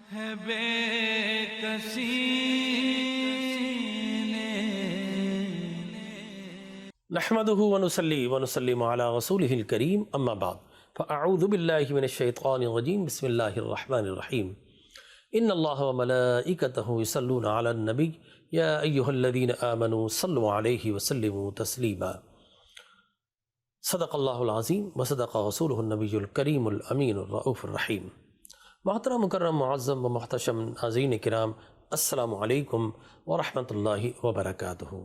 ہے بے کسی نے نحمده ونصلي ونسلم على رسوله الكريم اما بعد فاعوذ بالله من الشيطان الرجيم بسم الله الرحمن الرحيم ان الله وملائكته يصلون على النبي يا ايها الذين امنوا صلوا عليه وسلموا تسليما صدق الله العظيم وصدق رسوله النبي الكريم الامين الرؤوف الرحيم. محترم مکرم معظم و محتشم ناظرین کرام، السلام علیکم ورحمۃ اللہ وبرکاتہ.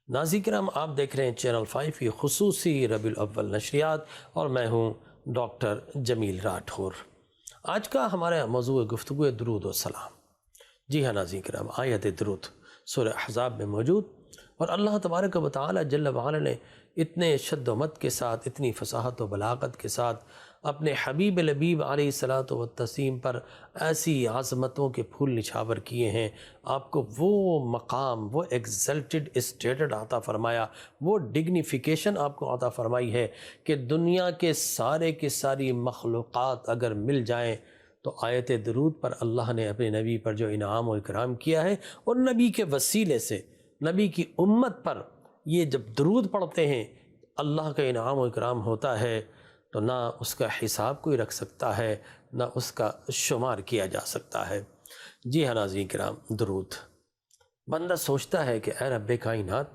ناظرین کرام، آپ دیکھ رہے ہیں چینل 5 کی خصوصی ربیع الاول نشریات اور میں ہوں ڈاکٹر جمیل راٹھور. آج کا ہمارا موضوع گفتگو درود و سلام. جی ہاں ناظرین کرام، آیت درود سورہ احزاب میں موجود، اور اللہ تبارک و تعالی جل وعلا نے اتنے شد و مد کے ساتھ، اتنی فصاحت و بلاغت کے ساتھ اپنے حبیب لبیب علیہ الصلاۃ والتسلیم پر ایسی عظمتوں کے پھول نچھاور کیے ہیں. آپ کو وہ مقام، وہ ایگزلٹڈ اسٹیٹڈ عطا فرمایا، وہ ڈگنیفیکیشن آپ کو عطا فرمائی ہے کہ دنیا کے سارے کی ساری مخلوقات اگر مل جائیں تو آیت درود پر اللہ نے اپنے نبی پر جو انعام و اکرام کیا ہے، اور نبی کے وسیلے سے نبی کی امت پر یہ جب درود پڑھتے ہیں اللہ کا انعام و اکرام ہوتا ہے تو نہ اس کا حساب کوئی رکھ سکتا ہے، نہ اس کا شمار کیا جا سکتا ہے. جی ہاں ناظرین کرام، درود. بندہ سوچتا ہے کہ اے رب کائنات،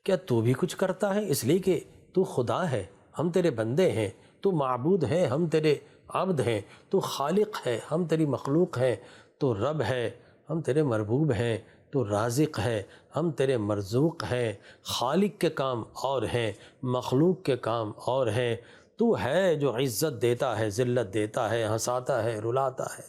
کیا تو بھی کچھ کرتا ہے؟ اس لیے کہ تو خدا ہے، ہم تیرے بندے ہیں. تو معبود ہے، ہم تیرے عبد ہیں. تو خالق ہے، ہم تیری مخلوق ہیں. تو رب ہے، ہم تیرے مربوب ہیں. تو رازق ہے، ہم تیرے مرزوق ہیں. خالق کے کام اور ہیں، مخلوق کے کام اور ہیں. تو ہے جو عزت دیتا ہے، ذلت دیتا ہے، ہنساتا ہے، رلاتا ہے،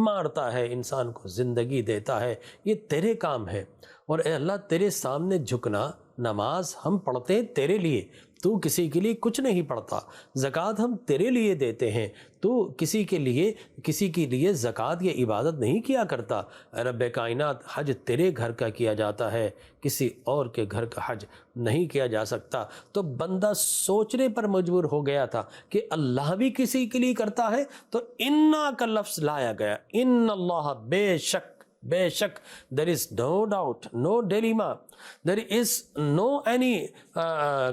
مارتا ہے، انسان کو زندگی دیتا ہے. یہ تیرے کام ہے. اور اے اللہ، تیرے سامنے جھکنا، نماز ہم پڑھتے ہیں تیرے لیے، تو کسی کے لیے کچھ نہیں پڑھتا. زکوٰۃ ہم تیرے لیے دیتے ہیں، تو کسی کے لیے زکوٰۃ یا عبادت نہیں کیا کرتا. اے رب کائنات، حج تیرے گھر کا کیا جاتا ہے، کسی اور کے گھر کا حج نہیں کیا جا سکتا. تو بندہ سوچنے پر مجبور ہو گیا تھا کہ اللہ بھی کسی کے لیے کرتا ہے، تو انا کا لفظ لایا گیا. ان اللہ، بے شک، بے شک. there is no doubt, no dilemma, there is no any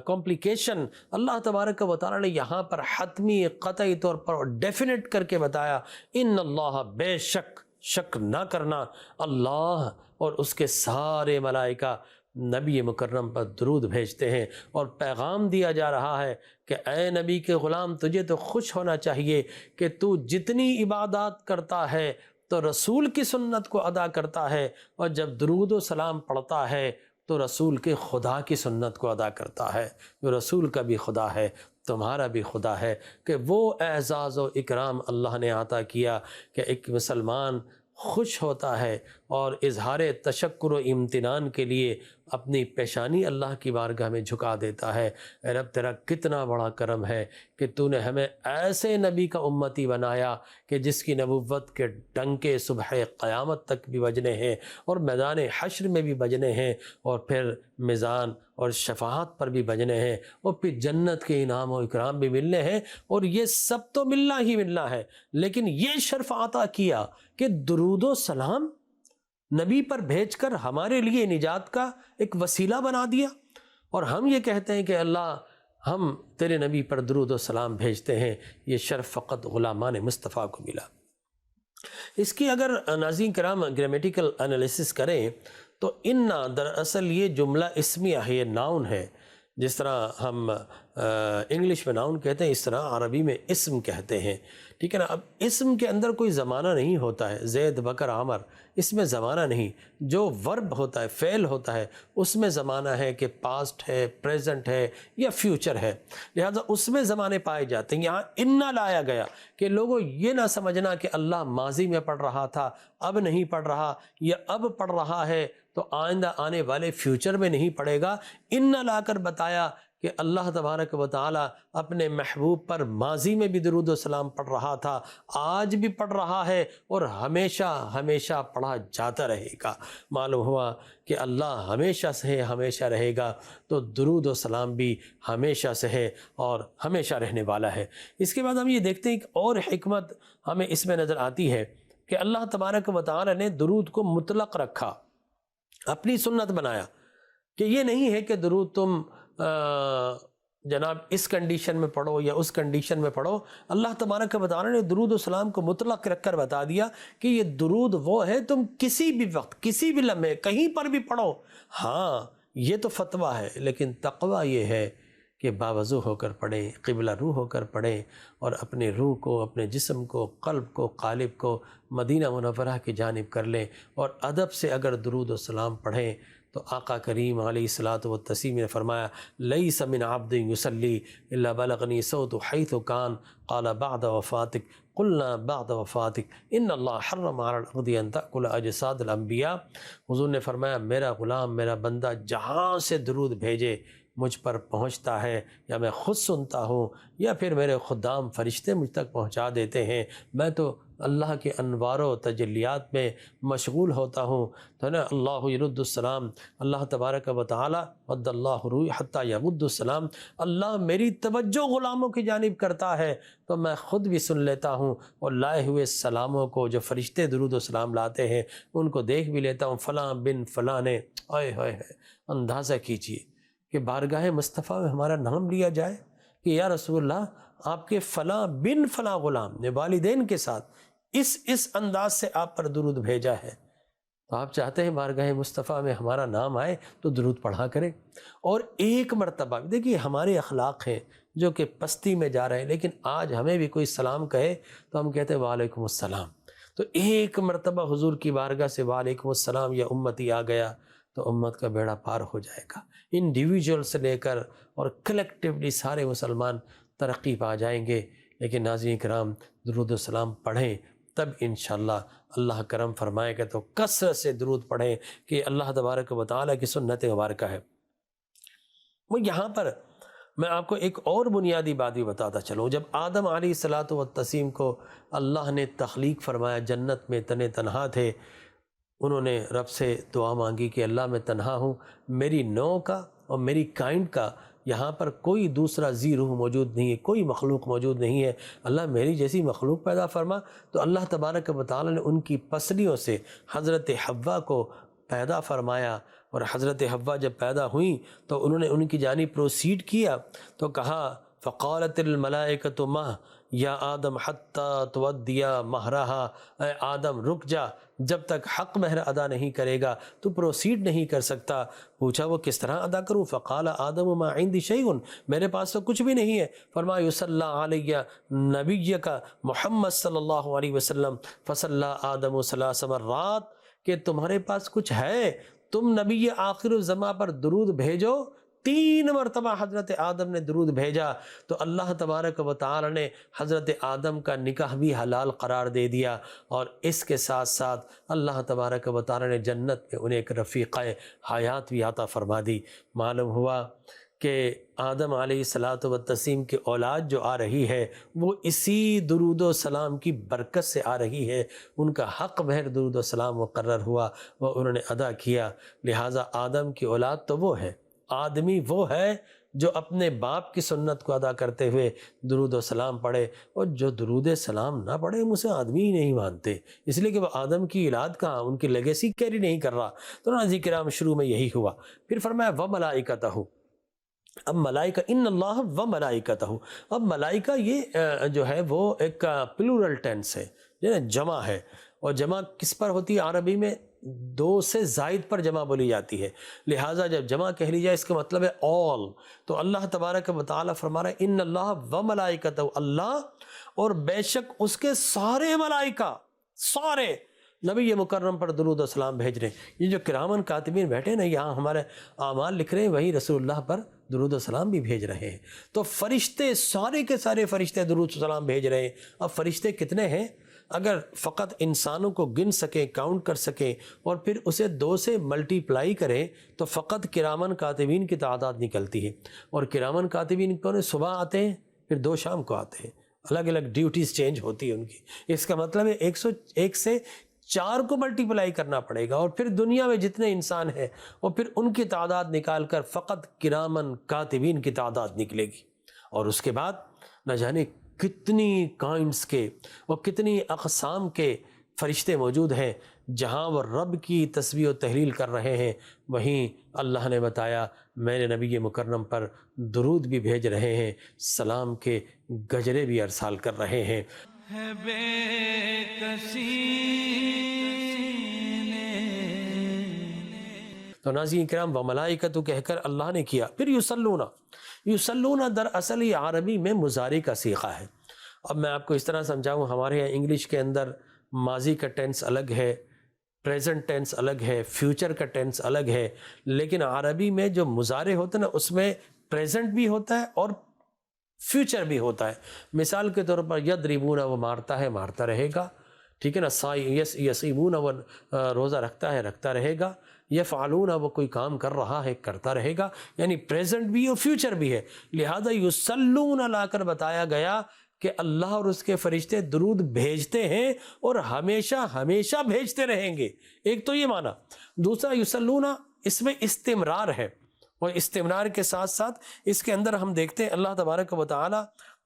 complication. اللہ تبارک و تعالی نے یہاں پر حتمی قطعی طور پر ڈیفینٹ کر کے بتایا، ان اللہ، بے شک، شک نہ کرنا، اللہ اور اس کے سارے ملائکہ نبی مکرم پر درود بھیجتے ہیں. اور پیغام دیا جا رہا ہے کہ اے نبی کے غلام، تجھے تو خوش ہونا چاہیے کہ تو جتنی عبادات کرتا ہے تو رسول کی سنت کو ادا کرتا ہے، اور جب درود و سلام پڑھتا ہے تو رسول کے خدا کی سنت کو ادا کرتا ہے. جو رسول کا بھی خدا ہے، تمہارا بھی خدا ہے. کہ وہ اعزاز و اکرام اللہ نے عطا کیا کہ ایک مسلمان خوش ہوتا ہے اور اظہار تشکر و امتنان کے لیے اپنی پیشانی اللہ کی بارگاہ میں جھکا دیتا ہے. اے رب، تیرا کتنا بڑا کرم ہے کہ تو نے ہمیں ایسے نبی کا امتی بنایا کہ جس کی نبوت کے ڈنکے صبح قیامت تک بھی بجنے ہیں، اور میدان حشر میں بھی بجنے ہیں، اور پھر میزان اور شفاعت پر بھی بجنے ہیں، اور پھر جنت کے انعام و اکرام بھی ملنے ہیں. اور یہ سب تو ملنا ہی ملنا ہے، لیکن یہ شرف عطا کیا کہ درود و سلام نبی پر بھیج کر ہمارے لیے نجات کا ایک وسیلہ بنا دیا. اور ہم یہ کہتے ہیں کہ اللہ، ہم تیرے نبی پر درود و سلام بھیجتے ہیں. یہ شرف فقط غلامان مصطفیٰ کو ملا. اس کی اگر ناظرین کرام گرامیٹیکل انالیسس کریں تو انا دراصل یہ جملہ اسمیہ ہے، یہ ناؤن ہے. جس طرح ہم انگلش میں ناؤن کہتے ہیں، اس طرح عربی میں اسم کہتے ہیں. ٹھیک ہے نا. اب اسم کے اندر کوئی زمانہ نہیں ہوتا ہے. زید، بکر، عامر، اس میں زمانہ نہیں. جو ورب ہوتا ہے، فعل ہوتا ہے، اس میں زمانہ ہے کہ پاسٹ ہے، پریزنٹ ہے یا فیوچر ہے. لہٰذا اس میں زمانے پائے جاتے ہیں. یہاں انا لایا گیا کہ لوگوں یہ نہ سمجھنا کہ اللہ ماضی میں پڑھ رہا تھا، اب نہیں پڑھ رہا، یا اب پڑھ رہا ہے تو آئندہ آنے والے فیوچر میں نہیں پڑھے گا. انا لا کر بتایا کہ اللہ تبارک و تعالی اپنے محبوب پر ماضی میں بھی درود و سلام پڑھ رہا تھا، آج بھی پڑھ رہا ہے، اور ہمیشہ ہمیشہ پڑھا جاتا رہے گا. معلوم ہوا کہ اللہ ہمیشہ سے ہے، ہمیشہ رہے گا، تو درود و سلام بھی ہمیشہ سے ہے اور ہمیشہ رہنے والا ہے. اس کے بعد ہم یہ دیکھتے ہیں کہ اور حکمت ہمیں اس میں نظر آتی ہے کہ اللہ تبارک و تعالی نے درود کو مطلق رکھا، اپنی سنت بنایا کہ یہ نہیں ہے کہ درود تم جناب اس کنڈیشن میں پڑھو یا اس کنڈیشن میں پڑھو۔ اللہ تبارک و تعالی نے درود و سلام کو مطلق رکھ کر بتا دیا کہ یہ درود وہ ہے تم کسی بھی وقت کسی بھی لمحے کہیں پر بھی پڑھو۔ ہاں یہ تو فتویٰ ہے، لیکن تقویٰ یہ ہے کہ باوضو ہو کر پڑھیں، قبلہ روح ہو کر پڑھیں، اور اپنے روح کو، اپنے جسم کو، قلب کو، قالب کو مدینہ منورہ کی جانب کر لیں، اور ادب سے اگر درود و سلام پڑھیں تو آقا کریم علیہ الصلاۃ والتسلیم نے فرمایا لیس من عبد یصلی الا بلغنی صوت حیث کان قال بعد وفاتک قلنا بعد وفاتک ان اللہ حرم علی الارض ان تأکل اجساد الانبیاء۔ حضور نے فرمایا میرا غلام، میرا بندہ جہاں سے درود بھیجے مجھ پر پہنچتا ہے، یا میں خود سنتا ہوں یا پھر میرے خدام فرشتے مجھ تک پہنچا دیتے ہیں، میں تو اللہ کے انوار و تجلیات میں مشغول ہوتا ہوں، تو نا اللہ یرد السلام، اللہ تبارک و تعالی ود اللہ روح حتیٰ یرد السلام، اللہ میری توجہ غلاموں کی جانب کرتا ہے تو میں خود بھی سن لیتا ہوں، اور لائے ہوئے سلاموں کو جو فرشتے درود و سلام لاتے ہیں ان کو دیکھ بھی لیتا ہوں۔ فلاں بن فلاں نے، آئے ہائے اندازہ کیجئے کہ بارگاہ مصطفیٰ میں ہمارا نام لیا جائے کہ یا رسول اللہ آپ کے فلاں بن فلاں غلام نے والدین کے ساتھ اس انداز سے آپ پر درود بھیجا ہے، تو آپ چاہتے ہیں بارگاہ مصطفیٰ میں ہمارا نام آئے تو درود پڑھا کریں۔ اور ایک مرتبہ دیکھیے ہمارے اخلاق ہیں جو کہ پستی میں جا رہے ہیں، لیکن آج ہمیں بھی کوئی سلام کہے تو ہم کہتے ہیں وعلیکم السلام، تو ایک مرتبہ حضور کی بارگاہ سے وعلیکم السلام یا امتی آ گیا تو امت کا بیڑا پار ہو جائے گا، انڈیویجول سے لے کر اور کلیکٹیولی سارے مسلمان ترقی پا جائیں گے۔ لیکن ناظرین کرام درود و سلام پڑھیں تب انشاءاللہ اللہ کرم فرمائے گا، تو کثرت سے درود پڑھیں کہ اللہ تبارک و تعالیٰ کی سنت مبارکہ ہے۔ وہ یہاں پر میں آپ کو ایک اور بنیادی بات بھی بتاتا چلوں، جب آدم علیہ الصلاۃ والتسلیم کو اللہ نے تخلیق فرمایا، جنت میں تنہا تھے، انہوں نے رب سے دعا مانگی کہ اللہ میں تنہا ہوں، میری نوع کا اور میری کائنڈ کا یہاں پر کوئی دوسرا ذی روح موجود نہیں ہے، کوئی مخلوق موجود نہیں ہے، اللہ میری جیسی مخلوق پیدا فرما۔ تو اللہ تبارک و تعالی نے ان کی پسلیوں سے حضرت حوا کو پیدا فرمایا، اور حضرت حوا جب پیدا ہوئیں تو انہوں نے ان کی جانب پروسیڈ کیا تو کہا فقالت الملائکۃ مہ یا آدم حتیٰ تودی مہرہا، اے آدم رک جا، جب تک حق مہر ادا نہیں کرے گا تو پروسیڈ نہیں کر سکتا۔ پوچھا وہ کس طرح ادا کروں؟ فقال آدم ما عندی شیء، میرے پاس تو کچھ بھی نہیں ہے۔ فرمایا یصلی علیہ نبیک محمد صلی اللہ علیہ وسلم فصلی آدم ثلاث مرات، کہ تمہارے پاس کچھ ہے، تم نبی آخر الزماں پر درود بھیجو۔ 3 مرتبہ حضرت آدم نے درود بھیجا تو اللہ تبارک و تعالی نے حضرت آدم کا نکاح بھی حلال قرار دے دیا، اور اس کے ساتھ ساتھ اللہ تبارک و تعالی نے جنت میں انہیں ایک رفیقہ حیات بھی عطا فرما دی۔ معلوم ہوا کہ آدم علیہ الصلاۃ والتسلیم کی اولاد جو آ رہی ہے وہ اسی درود و سلام کی برکت سے آ رہی ہے، ان کا حق مہر درود و سلام مقرر ہوا، وہ انہوں نے ادا کیا۔ لہٰذا آدم کی اولاد تو وہ ہے، آدمی وہ ہے جو اپنے باپ کی سنت کو ادا کرتے ہوئے درود و سلام پڑھے، اور جو درود سلام نہ پڑھے اسے آدمی ہی نہیں مانتے، اس لیے کہ وہ آدم کی اولاد کہاں، ان کی لیگیسی کیری نہیں کر رہا۔ تو ناظرین کرام شروع میں یہی ہوا، پھر فرمایا وَمَلَائِکَتَہُ، اب ملائکہ ان اللہ و ملائکتہ، اب ملائکہ یہ جو ہے وہ ایک پلورل ٹینس ہے، جو جمع ہے، اور جمع کس پر ہوتی ہے؟ عربی میں 2 سے زائد پر جمع بولی جاتی ہے، لہٰذا جب جمع کہہ لی جائے اس کا مطلب ہے all۔ تو اللہ تبارک و تعالیٰ فرما رہا ہے ان اللہ و ملائکتہ، اللہ اور بے شک اس کے سارے ملائکہ، سارے نبی مکرم پر درود و سلام بھیج رہے ہیں۔ یہ جو کرامن کاتبین بیٹھے نا یہاں ہمارے اعمال لکھ رہے ہیں، وہی رسول اللہ پر درود و سلام بھی بھیج رہے ہیں۔ تو فرشتے سارے کے سارے فرشتے درود و سلام بھیج رہے ہیں۔ اب فرشتے کتنے ہیں؟ اگر فقط انسانوں کو گن سکیں، کاؤنٹ کر سکیں، اور پھر اسے 2 سے ملٹیپلائی کریں تو فقط کرامن کاتبین کی تعداد نکلتی ہے۔ اور کرامن کاتبین کون؟ صبح آتے ہیں، پھر 2 شام کو آتے ہیں، الگ الگ ڈیوٹیز چینج ہوتی ہے ان کی۔ اس کا مطلب ہے 101 سے 4 کو ملٹیپلائی کرنا پڑے گا، اور پھر دنیا میں جتنے انسان ہیں اور پھر ان کی تعداد نکال کر فقط کرامن کاتبین کی تعداد نکلے گی۔ اور اس کے بعد نہ جانے کتنی کائنڈس کے اور کتنی اقسام کے فرشتے موجود ہیں، جہاں وہ رب کی تسبیح و تحلیل کر رہے ہیں، وہیں اللہ نے بتایا میں نے نبی مکرم پر درود بھی بھیج رہے ہیں، سلام کے گجرے بھی ارسال کر رہے ہیں۔ ہے بے کسی تو ناظرین کرام وملائکتہ کہہ کر اللہ نے کیا، پھر یصلون دراصل یہ عربی میں مضارع کا صیغہ ہے۔ اب میں آپ کو اس طرح سمجھاؤں، ہمارے یہاں انگلش کے اندر ماضی کا ٹینس الگ ہے، پریزنٹ ٹینس الگ ہے، فیوچر کا ٹینس الگ ہے، لیکن عربی میں جو مضارع ہوتا ہے نا اس میں پریزنٹ بھی ہوتا ہے اور فیوچر بھی ہوتا ہے۔ مثال کے طور پر یضربون، وہ مارتا ہے، مارتا رہے گا، ٹھیک ہے نا، یصیمون، وہ روزہ رکھتا ہے، رکھتا رہے گا، یفعلون، وہ کوئی کام کر رہا ہے، کرتا رہے گا، یعنی پریزنٹ بھی اور فیوچر بھی ہے۔ لہذا یصلون لا کر بتایا گیا کہ اللہ اور اس کے فرشتے درود بھیجتے ہیں اور ہمیشہ ہمیشہ بھیجتے رہیں گے۔ ایک تو یہ معنی، دوسرا یصلون اس میں استمرار ہے، اور استمرار کے ساتھ ساتھ اس کے اندر ہم دیکھتے ہیں اللہ تبارک و تعالی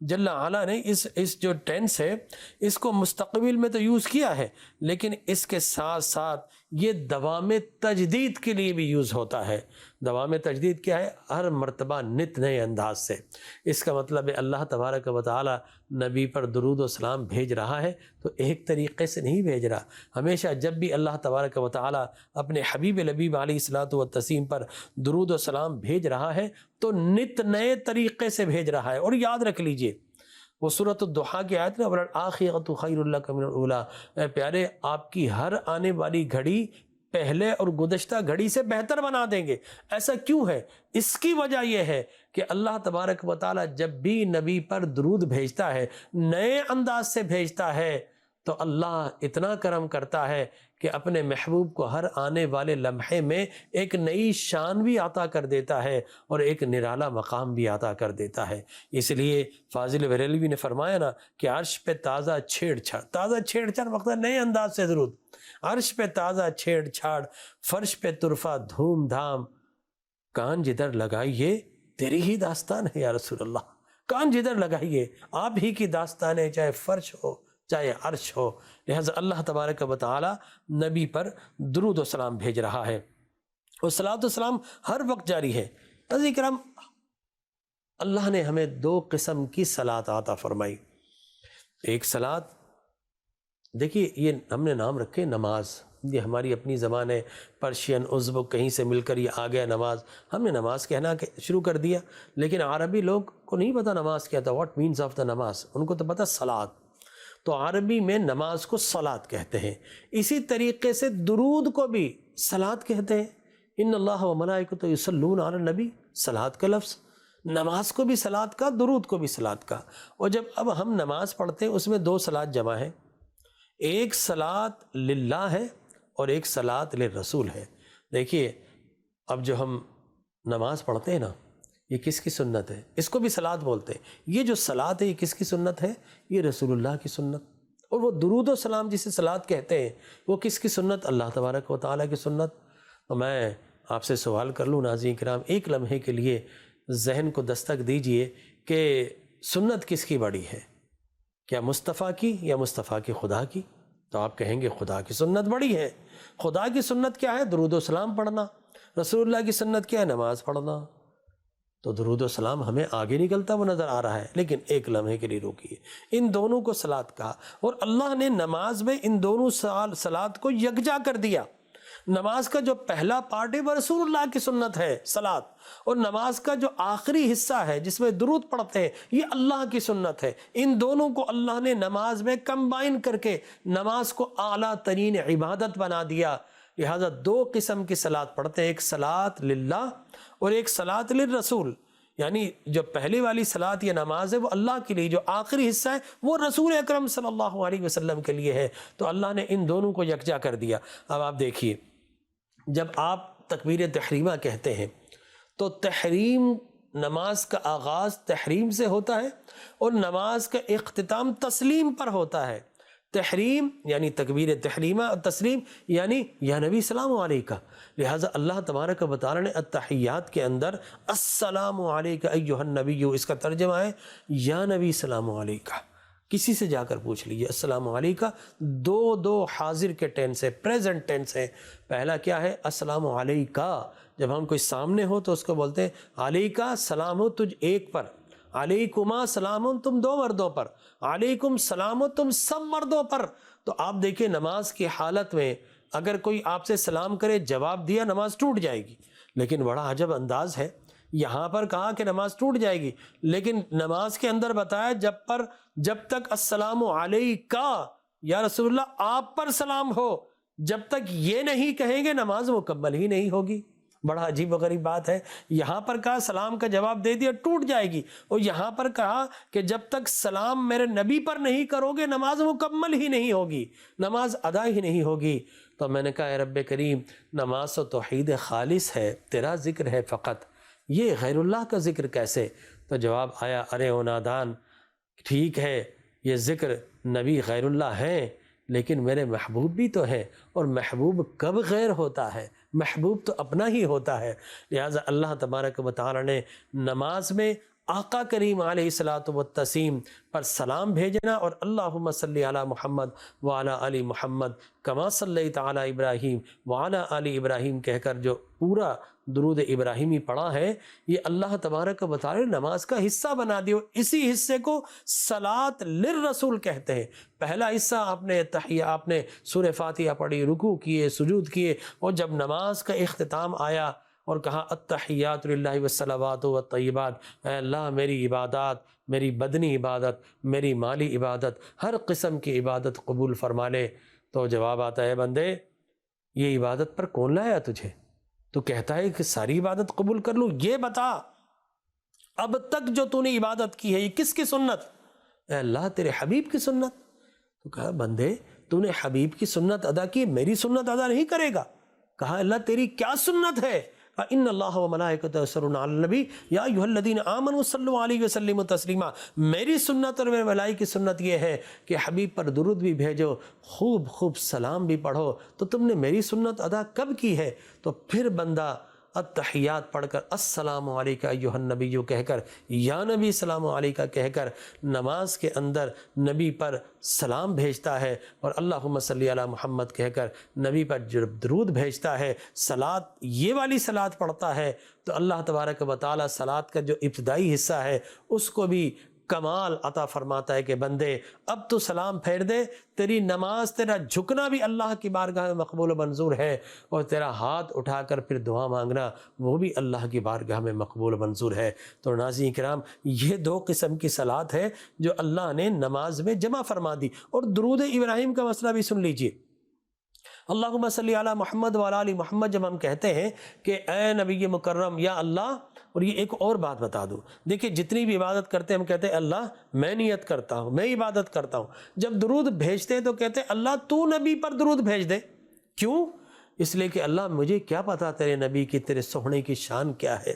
جل علا نے اس جو ٹینس ہے اس کو مستقبل میں تو یوز کیا ہے، لیکن اس کے ساتھ ساتھ یہ دوام تجدید کے لیے بھی یوز ہوتا ہے۔ دوام تجدید کیا ہے؟ ہر مرتبہ نت نئے انداز سے۔ اس کا مطلب ہے اللہ تبارک و تعالی نبی پر درود و سلام بھیج رہا ہے تو ایک طریقے سے نہیں بھیج رہا، ہمیشہ جب بھی اللہ تبارک و تعالی اپنے حبیب لبیب علیہ الصلوۃ والتسلیم پر درود و سلام بھیج رہا ہے تو نت نئے طریقے سے بھیج رہا ہے۔ اور یاد رکھ لیجئے وہ سورۃ الضحیٰ کی آیت نا، وَالْآخِرَةُ خَيْرٌ لَكَ مِنَ الْأُولَىٰ، اے پیارے آپ کی ہر آنے والی گھڑی پہلے اور گزشتہ گھڑی سے بہتر بنا دیں گے۔ ایسا کیوں ہے؟ اس کی وجہ یہ ہے کہ اللہ تبارک و تعالی جب بھی نبی پر درود بھیجتا ہے، نئے انداز سے بھیجتا ہے، تو اللہ اتنا کرم کرتا ہے کہ اپنے محبوب کو ہر آنے والے لمحے میں ایک نئی شان بھی عطا کر دیتا ہے اور ایک نرالا مقام بھی عطا کر دیتا ہے۔ اس لیے فاضل بریلوی نے فرمایا نا کہ عرش پہ تازہ چھیڑ چھاڑ وقت نئے انداز سے درود، عرش پہ تازہ چھیڑ چھاڑ، فرش پہ طرفہ دھوم دھام، کان جدھر لگائیے تیری ہی داستان ہے یا رسول اللہ، کان جدھر لگائیے آپ ہی کی داستان ہے، چاہے فرش ہو چاہے عرش ہو۔ لہذا اللہ تبارک و تعالی نبی پر درود و سلام بھیج رہا ہے، اور صلاۃ و سلام ہر وقت جاری ہے۔ عزیز کرام، اللہ نے ہمیں دو قسم کی صلاۃ عطا فرمائی۔ ایک صلاۃ، دیکھیے یہ ہم نے نام رکھے نماز، یہ ہماری اپنی زبان ہے، پرشین ازبک کہیں سے مل کر یہ آ گیا نماز، ہم نے نماز کہنا شروع کر دیا، لیکن عربی لوگ کو نہیں پتا نماز کیا تھا، واٹ مینز آف دا نماز، ان کو تو پتا صلاۃ، تو عربی میں نماز کو صلاۃ کہتے ہیں۔ اسی طریقے سے درود کو بھی صلاۃ کہتے ہیں، ان اللہ و ملائکۃ یصلون علی النبی، صلاۃ کا لفظ، نماز کو بھی صلاۃ کا، درود کو بھی صلاۃ کا۔ اور جب اب ہم نماز پڑھتے ہیں اس میں دو صلاۃ جمع ہیں، ایک صلاۃ للہ ہے اور ایک صلاۃ للرسول ہے۔ دیکھیے اب جو ہم نماز پڑھتے ہیں نا، یہ کس کی سنت ہے؟ اس کو بھی صلاۃ بولتے ہیں۔ یہ جو صلاۃ ہے یہ کس کی سنت ہے؟ یہ رسول اللہ کی سنت۔ اور وہ درود و سلام جسے صلاۃ کہتے ہیں وہ کس کی سنت؟ اللہ تبارک و تعالیٰ کی سنت۔ تو میں آپ سے سوال کر لوں ناظرین کرام، ایک لمحے کے لیے ذہن کو دستک دیجئے کہ سنت کس کی بڑی ہے؟ کیا مصطفیٰ کی یا مصطفیٰ کی خدا کی؟ تو آپ کہیں گے خدا کی سنت بڑی ہے۔ خدا کی سنت کیا ہے؟ درود و سلام پڑھنا۔ رسول اللہ کی سنت کیا ہے؟ نماز پڑھنا۔ تو درود و سلام ہمیں آگے نکلتا وہ نظر آ رہا ہے، لیکن ایک لمحے کے لیے روکیے، ان دونوں کو صلاۃ کہا، اور اللہ نے نماز میں ان دونوں صلاۃ کو یکجا کر دیا۔ نماز کا جو پہلا پارٹ ہے وہ رسول اللہ کی سنت ہے صلاۃ، اور نماز کا جو آخری حصہ ہے جس میں درود پڑھتے ہیں یہ اللہ کی سنت ہے۔ ان دونوں کو اللہ نے نماز میں کمبائن کر کے نماز کو اعلیٰ ترین عبادت بنا دیا۔ لہذا دو قسم کی صلاۃ پڑھتے ہیں، ایک صلاۃ للہ اور ایک صلاۃ للرسول، یعنی جو پہلی والی صلاۃ یا نماز ہے وہ اللہ کے لیے، جو آخری حصہ ہے وہ رسول اکرم صلی اللہ علیہ وسلم کے لیے ہے۔ تو اللہ نے ان دونوں کو یکجا کر دیا۔ اب آپ دیکھیے، جب آپ تکبیر تحریمہ کہتے ہیں تو تحریم، نماز کا آغاز تحریم سے ہوتا ہے اور نماز کا اختتام تسلیم پر ہوتا ہے۔ تحریم یعنی تکبیر تحریمہ، اور تسلیم یعنی یا نبی سلام علیکہ۔ لہٰذا اللہ تبارک و تعالی نے التحیات کے اندر السلام علیکہ ایہا النبی، اس کا ترجمہ ہے یا نبی سلام علیکہ۔ کسی سے جا کر پوچھ لیجیے السلام علیکم، دو حاضر کے ٹینس ہے، پریزنٹ ٹینس ہے۔ پہلا کیا ہے؟ السلام علیکہ، جب ہم کوئی سامنے ہو تو اس کو بولتے ہیں علیکہ سلام ہو تجھ ایک پر، علیکما سلام تم دو مردوں پر، علیکم سلام تم سب مردوں پر۔ تو آپ دیکھیں نماز کی حالت میں اگر کوئی آپ سے سلام کرے، جواب دیا، نماز ٹوٹ جائے گی۔ لیکن بڑا عجب انداز ہے، یہاں پر کہا کہ نماز ٹوٹ جائے گی، لیکن نماز کے اندر بتایا جب تک السلام علیکہ یا رسول اللہ آپ پر سلام ہو، جب تک یہ نہیں کہیں گے نماز مکمل ہی نہیں ہوگی۔ بڑا عجیب و غریب بات ہے، یہاں پر کہا سلام کا جواب دے دیا ٹوٹ جائے گی، اور یہاں پر کہا کہ جب تک سلام میرے نبی پر نہیں کرو گے نماز مکمل ہی نہیں ہوگی، نماز ادا ہی نہیں ہوگی۔ تو میں نے کہا اے رب کریم، نماز تو توحید خالص ہے، تیرا ذکر ہے فقط، یہ غیر اللہ کا ذکر کیسے؟ تو جواب آیا ارے او نادان، ٹھیک ہے یہ ذکر نبی غیر اللہ ہیں، لیکن میرے محبوب بھی تو ہے، اور محبوب کب غیر ہوتا ہے؟ محبوب تو اپنا ہی ہوتا ہے۔ لہٰذا اللہ تبارک و تعالی نے نماز میں آقا کریم علیہ الصلاۃ والتسلیم پر سلام بھیجنا، اور اللہم صلی علی محمد وعلی آل محمد کما صلیت علی ابراہیم وعلی آل ابراہیم کہہ کر جو پورا درود ابراہیمی پڑھا ہے، یہ اللہ تبارک و تعالی نے نماز کا حصہ بنا دیا۔ اسی حصے کو صلاۃ للرسول کہتے ہیں۔ پہلا حصہ آپ نے سورہ فاتحہ پڑھی، رکوع کیے، سجود کیے، اور جب نماز کا اختتام آیا اور کہا التحیات للہ والصلوات والطیبات، اے اللہ میری عبادات، میری بدنی عبادت، میری مالی عبادت، ہر قسم کی عبادت قبول فرما لے۔ تو جواب آتا ہے بندے یہ عبادت پر کون لایا تجھے؟ تو کہتا ہے کہ ساری عبادت قبول کر لوں، یہ بتا اب تک جو تو نے عبادت کی ہے یہ کس کی سنت؟ اے اللہ تیرے حبیب کی سنت۔ تو کہا بندے تو نے حبیب کی سنت ادا کی، میری سنت ادا نہیں کرے گا؟ کہا اللہ تیری کیا سنت ہے؟ ان اللہ وملائکتہ یصلون علی النبی یا ایھا الذین آمنوا صلوا علیہ وسلم تسلیما، میری سنت اور میرے ملائکہ کی سنت یہ ہے کہ حبیب پر درود بھی بھیجو، خوب خوب سلام بھی پڑھو۔ تو تم نے میری سنت ادا کب کی ہے؟ تو پھر بندہ التحیات پڑھ کر السلام علیکہ ایھا النبی کہہ کر، یا نبی سلام علیکہ کہہ کر نماز کے اندر نبی پر سلام بھیجتا ہے، اور اللہم صلی علی محمد کہہ کر نبی پر جب درود بھیجتا ہے، صلاۃ یہ والی صلاۃ پڑھتا ہے، تو اللہ تبارک و تعالی صلاۃ کا جو ابتدائی حصہ ہے اس کو بھی کمال عطا فرماتا ہے کہ بندے اب تو سلام پھیر دے، تیری نماز، تیرا جھکنا بھی اللہ کی بارگاہ میں مقبول و منظور ہے، اور تیرا ہاتھ اٹھا کر پھر دعا مانگنا وہ بھی اللہ کی بارگاہ میں مقبول و منظور ہے۔ تو ناظرین کرام، یہ دو قسم کی صلاۃ ہے جو اللہ نے نماز میں جمع فرما دی۔ اور درود ابراہیم کا مسئلہ بھی سن لیجئے۔ اللہم صلی علی محمد وعلی آل محمد جب ہم کہتے ہیں کہ اے نبی مکرم یا اللہ، اور یہ ایک اور بات بتا دوں، دیکھیں جتنی بھی عبادت کرتے ہیں ہم کہتے ہیں اللہ میں نیت کرتا ہوں، میں عبادت کرتا ہوں۔ جب درود بھیجتے ہیں تو کہتے ہیں اللہ تو نبی پر درود بھیج دے۔ کیوں؟ اس لیے کہ اللہ مجھے کیا پتا تیرے نبی کی، تیرے سونے کی شان کیا ہے۔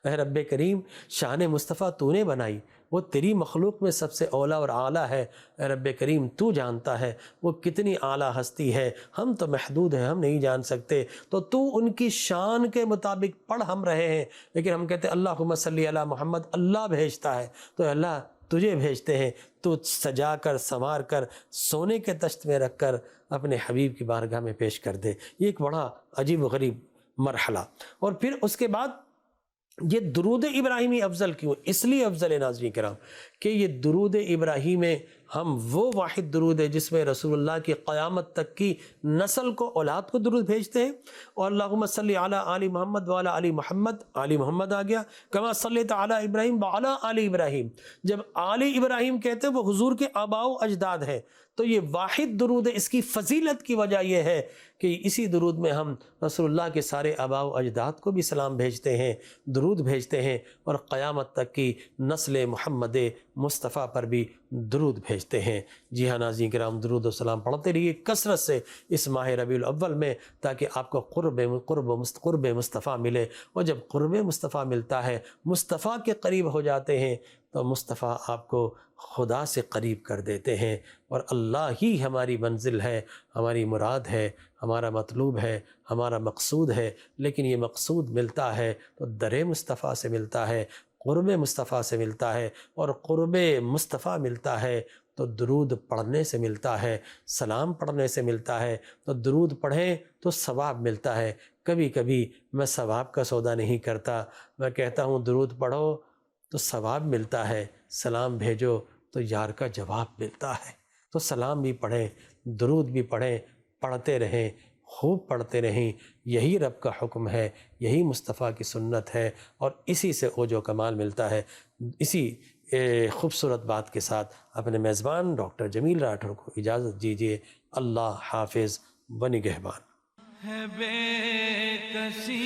اے رب کریم، شان مصطفیٰ تو نے بنائی، وہ تیری مخلوق میں سب سے اولا اور اعلیٰ ہے۔ اے رب کریم تو جانتا ہے وہ کتنی اعلیٰ ہستی ہے، ہم تو محدود ہیں، ہم نہیں جان سکتے، تو ان کی شان کے مطابق پڑھ ہم رہے ہیں، لیکن ہم کہتے ہیں اللہم صلی علی محمد، اللہ بھیجتا ہے تو اللہ تجھے بھیجتے ہیں، تو سجا کر سنوار کر سونے کے تشت میں رکھ کر اپنے حبیب کی بارگاہ میں پیش کر دے۔ یہ ایک بڑا عجیب و غریب مرحلہ۔ اور پھر اس کے بعد یہ درود ابراہیمی افضل کیوں؟ اس لیے افضل ہے ناظرین کرام کہ یہ درود ابراہیم ہم وہ واحد درود ہے جس میں رسول اللہ کی قیامت تک کی نسل کو، اولاد کو درود بھیجتے ہیں۔ اور اللہم صلی علی آل محمد وعلی آل محمد، آل محمد آ گیا، کما صلیت علی ابراہیم وعلی آل ابراہیم، جب آل ابراہیم کہتے ہیں وہ حضور کے آباء و اجداد ہیں، تو یہ واحد درود ہے۔ اس کی فضیلت کی وجہ یہ ہے کہ اسی درود میں ہم رسول اللہ کے سارے آباء و اجداد کو بھی سلام بھیجتے ہیں، درود بھیجتے ہیں، اور قیامت تک کی نسل محمد مصطفیٰ پر بھی درود بھیجتے ہیں۔ جی ہاں ناظرین کرام، درود و سلام پڑھتے رہیے کثرت سے اس ماہ ربیع الاول میں، تاکہ آپ کو قرب مصطفیٰ ملے۔ اور جب قرب مصطفیٰ ملتا ہے، مصطفیٰ کے قریب ہو جاتے ہیں، تو مصطفیٰ آپ کو خدا سے قریب کر دیتے ہیں، اور اللہ ہی ہماری منزل ہے، ہماری مراد ہے، ہمارا مطلوب ہے، ہمارا مقصود ہے۔ لیکن یہ مقصود ملتا ہے تو در مصطفیٰ سے ملتا ہے، قرب مصطفیٰ سے ملتا ہے، اور قرب مصطفیٰ ملتا ہے تو درود پڑھنے سے ملتا ہے، سلام پڑھنے سے ملتا ہے، تو درود پڑھیں تو ثواب ملتا ہے۔ کبھی کبھی میں ثواب کا سودا نہیں کرتا، میں کہتا ہوں درود پڑھو تو ثواب ملتا ہے، سلام بھیجو تو یار کا جواب ملتا ہے۔ تو سلام بھی پڑھیں، درود بھی پڑھیں، پڑھتے رہیں، خوب پڑھتے رہیں۔ یہی رب کا حکم ہے، یہی مصطفیٰ کی سنت ہے، اور اسی سے اوج و کمال ملتا ہے۔ اسی خوبصورت بات کے ساتھ اپنے میزبان ڈاکٹر جمیل راٹھور کو اجازت دیجیے۔ اللہ حافظ و نگہبان۔ ہے بے کسی